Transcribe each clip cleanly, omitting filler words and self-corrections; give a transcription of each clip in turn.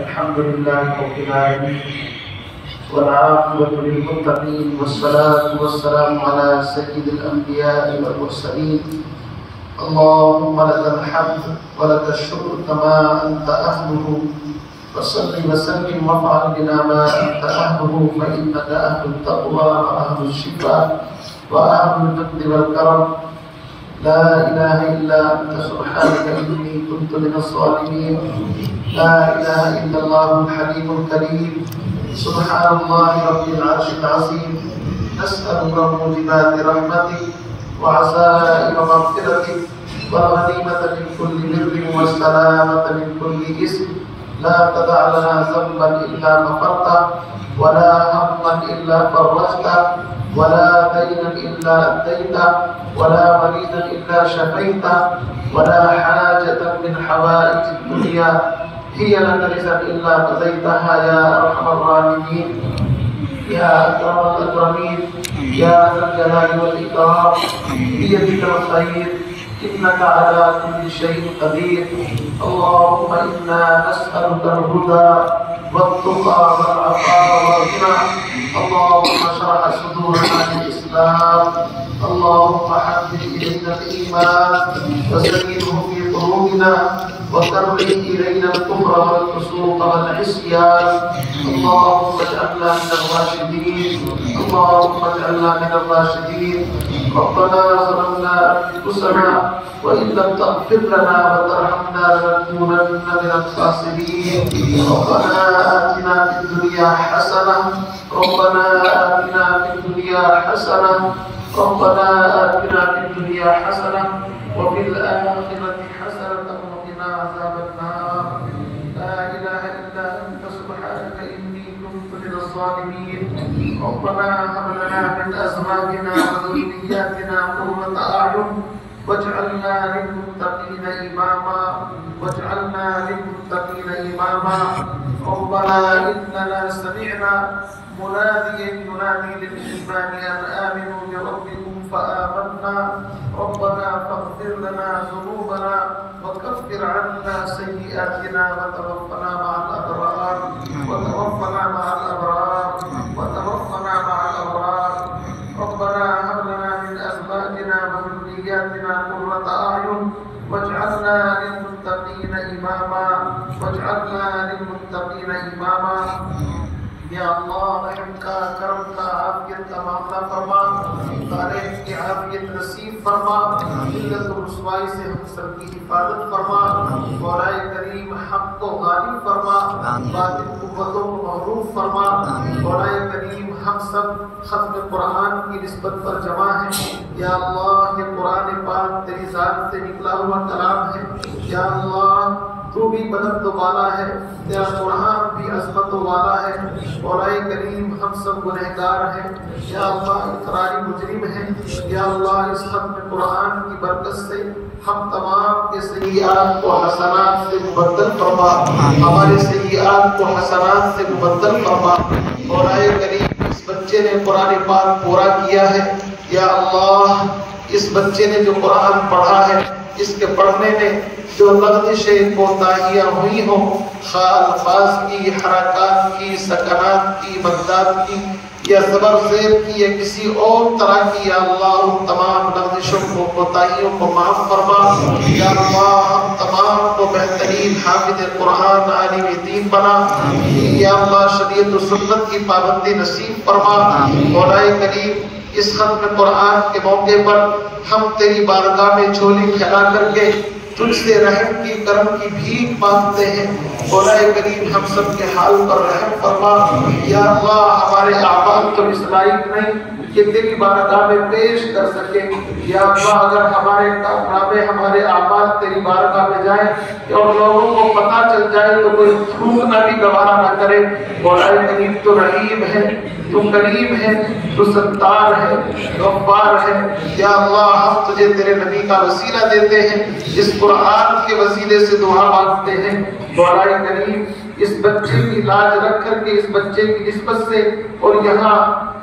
الحمد لله رب العالمين والعاقبة للمتقين والصلاة والسلام على سيد الأنبياء والمرسلين. اللهم لك الحمد ولك الشكر كما أنت أهله، وصل وسلم وافعل بنا ما أنت أهله، فإنك أهل التقوى وأهل الشفاء وأهل الجود والكرم. لا إله إلا أنت سبحانك إني كنت من الظالمين. لا إله إلا الله الحليم الكريم. سبحان الله رب العرش العظيم. نسألك موجبات رحمتك وعزائم مغفرتك والغنيمة من كل بر والسلامة من كل إثم. لا تدع لنا ذنبا إلا غفرته، ولا هما إلا فرجته، ولا دينا إلا أديته، ولا مريضا إلا شفيته، ولا حاجة من حوائج الدنيا هي لك رزق إلا قضيتها يا أرحم الراحمين يا أكرم الأكرمين يا ذا الجلال والإكرام. بيدك الخير إنك على كل شيء قدير. اللهم إنا نسألك الهدى والتقى والعفاف والغنى. اللهم اشرح صدورنا للإسلام. اللهم حبب إلينا الإيمان وزينه في قلوبنا، وكره إلينا الكفر والفسوق والعصيان. اللهم اجعلنا من الراشدين. اللهم اجعلنا من الراشدين. ربنا ظلمنا أنفسنا وإن لم تغفر لنا وترحمنا لنكونن من الخاسرين. ربنا آتنا في الدنيا حسنة. ربنا آتنا في الدنيا حسنة. ربنا آتنا في الدنيا حسنة وفي الآخرة حسنة وقنا عذاب النار. لا إله إلا أنت سبحانك إني كنت من الظالمين. ربنا هب لنا من أزواجنا وذرياتنا قرة أعين واجعلنا للمتقين إماما. واجعلنا للمتقين إماما. ربنا إننا سمعنا مناديا ينادي للإيمان أن آمنوا بربكم فآمنا. ربنا فاغفر لنا ذنوبنا وكفر عنا سيئاتنا وتوفنا مع الأبرار. وتوفنا مع الأبرار. وتوفنا مع الأبرار. ربنا هب لنا من أزواجنا وذرياتنا قرة أعين واجعلنا للمتقين إماما. واجعلنا للمتقين إماما. یا اللہ رحم کا، کرم کا، عافیت کا معاملہ فرما. تاریخ کی عافیت نصیب فرما. ذلت و رسوائی سے ہم سب کی حفاظت فرما. مولا کریم حق کو غالب فرما. باطل قوتوں کو مغلوب فرما. مولا کریم ہم سب ختم قرآن کی نسبت پر جمع ہیں. یا اللہ یہ قرآن پاک تیری ذات سے نکلا ہوا کلام ہے. یا اللہ تو بھی بلند و بالا ہے، تیرا قرآن بھی عظمت و والا ہے. مولا کریم ہم سب گنہگار ہیں. یا اللہ اقراری مجرم ہیں. یا اللہ اس ختم قرآن کی برکت سے ہم تمام کے سیئات کو حسنات سے مبدل فرما. ہمارے سیئات کو حسنات سے مبدل فرما. مولا کریم اس بچے نے قرآن پاک پورا کیا ہے. یا اللہ اس بچے نے جو قرآن پڑھا ہے، اس کے پڑھنے میں جو لغزشیں کوتاہیاں ہوئی ہوں، خواہ الفاظ کی، حرکات کی، سکنات کی، مدات کی، یا زبر زیر کی، یا کسی اور طرح کی، یا اللہ ان تمام لغزشوں کو، کوتاہیوں کو معاف فرما. یا اللہ ہم تمام کو بہترین حافظ قرآن عالم دین بنا. یا اللہ شریعت و سنت کی پابندی نصیب فرما. مولا کریم اس ختم قرآن کے موقع پر ہم تیری بارگاہ میں جھولی پھیلا کر کے تجھ سے رحم کی، کرم کی بھیک مانگتے ہیں. مولا کریم ہم سب کے حال پر رحم فرما. یا اللہ ہمارے اعمال تو اس لائق نہیں کہ تیری بارگاہ میں پیش کر سکے. یا اللہ اگر ہمارے کارنامے، ہمارے اعمال تیری بارگاہ میں جائیں اور لوگوں کو پتہ چل جائے تو کوئی تھوکنا بھی گوارا نہ کرے. مولا کریم تو رحیم ہے، تو کریم ہے، تو ستار ہے، غفار ہے. یا اللہ ہم تجھے تیرے نبی کا وسیلہ دیتے ہیں، اس قرآن کے وسیلے سے دعا مانگتے ہیں. مولا کریم اس بچے کی لاج رکھ کر کے اس بچے کی نسبت سے اور یہاں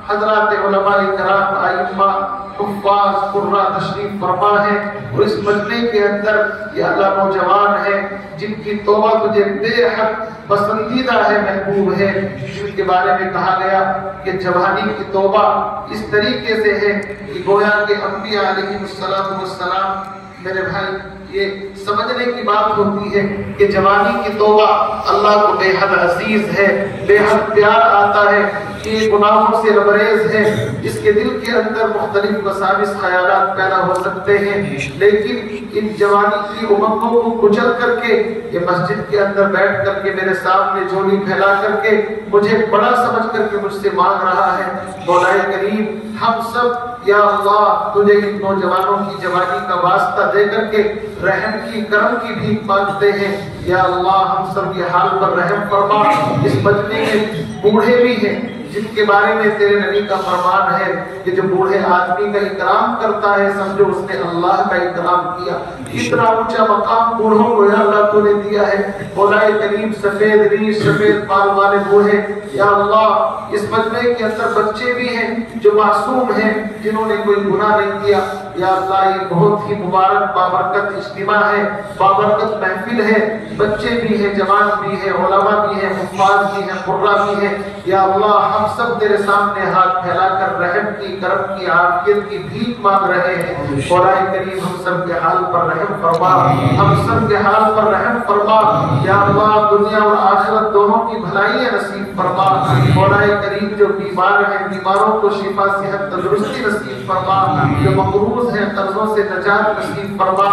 حضرات علماء کرام ائمہ حفاظ قراء تشریف فرما ہے، اور اس مجمع کے اندر یہ اللہ نوجوان ہیں جن کی توبہ تجھے بے حد پسندیدہ ہے، محبوب ہے، جن کے بارے میں کہا گیا کہ جوانی کی توبہ اس طریقے سے ہے کہ گویا کہ انبیاء علیہ السلام، میرے بھائی یہ سمجھنے کی بات ہوتی ہے کہ جوانی کی توبہ اللہ کو بے حد عزیز ہے، بے حد پیار آتا ہے، کہ گناہوں سے لبریز ہے، جس کے دل کے اندر مختلف وساوس خیالات پیدا ہو سکتے ہیں، لیکن ان جوانی کی امنگوں کو کچل کر کے یہ مسجد کے اندر بیٹھ کر کے میرے سامنے جھولی پھیلا کر کے مجھے بڑا سمجھ کر کے مجھ سے مانگ رہا ہے، مولا کریم ہم سب یا اللہ تجھے ان نوجوانوں کی جوانی کا واسطہ دے کر کے رحم کی کرم کی بھیک مانگتے ہیں، یا اللہ ہم سب یہ حال پر رحم فرما۔ اس مجمع میں بوڑھے بھی ہیں جن کے بارے میں تیرے نبی کا فرمان ہے کہ جو بوڑھے آدمی کا اکرام کرتا ہے سمجھو اس نے اللہ کا اکرام کیا۔ اتنا اونچا مقام بوڑھوں کو یا اللہ تو نے دیا ہے، مولا کریم سفید ریش سفید بال والے بوڑھے، یا اللہ اس مجمع کے اندر بچے بھی ہیں جو معصوم ہیں جنہوں نے کوئی گناہ نہیں کیا، یا اللہ یہ بہت ہی مبارک بابرکت اجتماع ہے، بابرکت محفل ہے، بچے بھی ہیں، جوان بھی ہیں، علماء بھی ہیں، حفاظ بھی ہیں، قراء بھی ہیں، یا اللہ ہم سب تیرے سامنے ہاتھ پھیلا کر رحم کی کرم کی عافیت کی بھیک مانگ رہے ہیں، مولا کریم ہم سب کے حال پر رحم فرما، ہم سب کے حال پر رحم فرما، یا اللہ دنیا اور آخرت دونوں کی بھلائی نصیب فرما، مولا کریم جو بیمار ہیں بیماروں کو شفا صحت تندرستی نصیب فرما، جو مقروض ہیں قرضوں سے نجات نصیب فرما،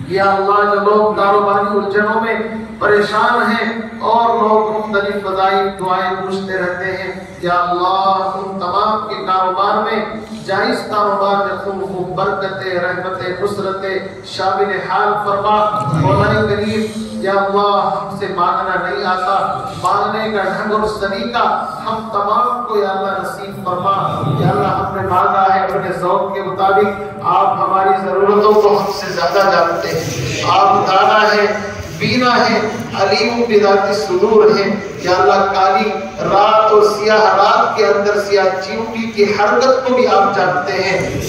یا اللہ جو لوگ کاروباری الجھنوں میں پریشان ہیں اور لوگ مختلف وظائف دعائیں پوچھتے رہتے ہیں، یا اللہ ان تمام کے کاروبار میں جائز کاروبار میں خوب برکت رحمت نصرت شامل حال فرما، مولا کریم یا اللہ ہم سے مانگنا نہیں آتا، مانگنے کا ڈھنگ اور طریقہ ہم تمام کو یا اللہ نصیب فرما، یا اللہ ہم نے مانگا ہے اپنے ذوق کے مطابق، آپ ہماری ضرورتوں کو ہم سے زیادہ جانتے ہیں، آپ دانا ہے بینا ہے علیم بذات الصدور ہے، یا اللہ کالی رات اور سیاہ رات کے اندر سیاہ چیونٹی کی حرکت کو بھی آپ جانتے ہیں،